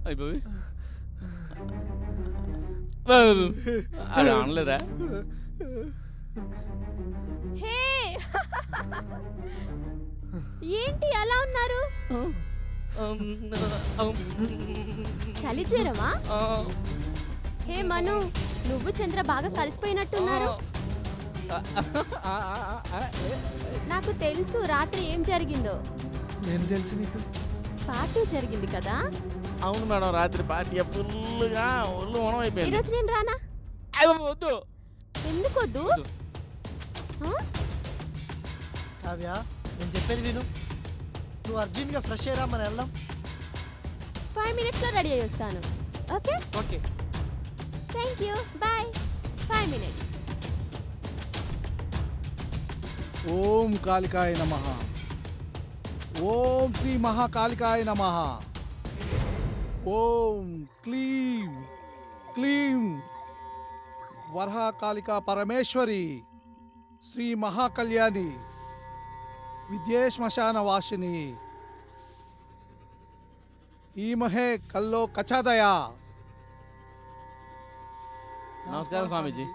అయిపోయి అది అనలేదా? హే ఏంటి అలా ఉన్నారు? చలి జ్వరమా? హే మను, నువ్వు చంద్ర బాగా కలిసిపోయినట్టున్నారు. నాకు తెలుసు రాత్రి ఏం జరిగిందో. నేను తెలుసు నీకు. పార్టీ జరిగింది కదా? అవును మేడం, రాత్రి పార్టీ ఫుల్గా ఒళ్ళు మనం అయిపోయింది. ఈరోజు నేను రానా? వద్దు. ఎందుకు వద్దు? కావ్య, నేను చెప్పేది విను. నువ్వు అర్జెంట్గా ఫ్రెష్ అయ్యరా, మనం వెళ్దాం. 5 minutesలో రెడీ అయ్యి వస్తాను. Okay okay. Thank you, bye. 5 minutes. ఓం కాళికాయ నమః. ఓం శ్రీ మహాకాళికాయ నమః. ఓం క్లీం క్లీం వరహాకాళికా పరమేశ్వరి శ్రీ మహాకళ్యాణి విద్యే శ్మశాన వాసిని ఈమహే కల్లో కచాదయా. నమస్కారం స్వామీజీ.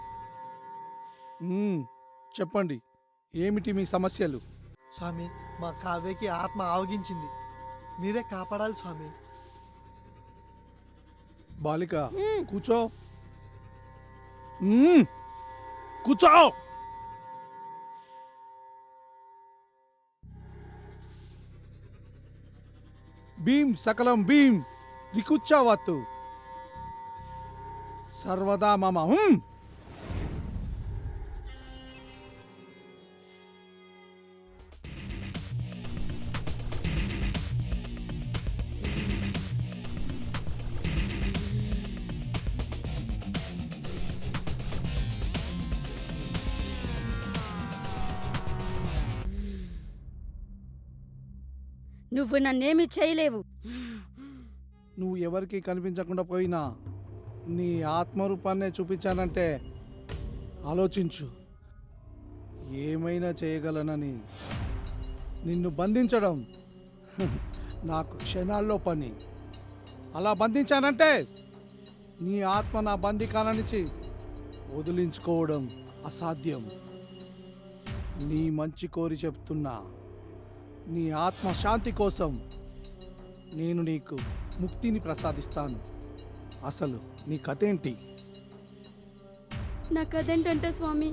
చెప్పండి, ఏమిటి మీ సమస్యలు? స్వామి, మా కావ్యకి ఆత్మ ఆవగించింది, మీరే కాపాడాలి స్వామి. బాలిక కూర్చో. కూర్చో. భీం సకలం భీం దికుచ్చావత్తు సర్వదా మమ. నువ్వు నన్నేమి చేయలేవు. నువ్వు ఎవరికి కనిపించకుండా పోయినా నీ ఆత్మరూపాన్నే చూపించానంటే ఆలోచించు. ఏమైనా చేయగలనని. నిన్ను బంధించడం నాకు క్షణాల్లో పని. అలా బంధించానంటే నీ ఆత్మ నా బందికాన నుంచి వదిలించుకోవడం అసాధ్యం. నీ మంచి కోరి చెప్తున్నా. నీ ఆత్మ శాంతి కోసం నేను నీకు ముక్తిని ప్రసాదిస్తాను. అసలు నీ కథేంటి? నా కథేంటంటే స్వామి,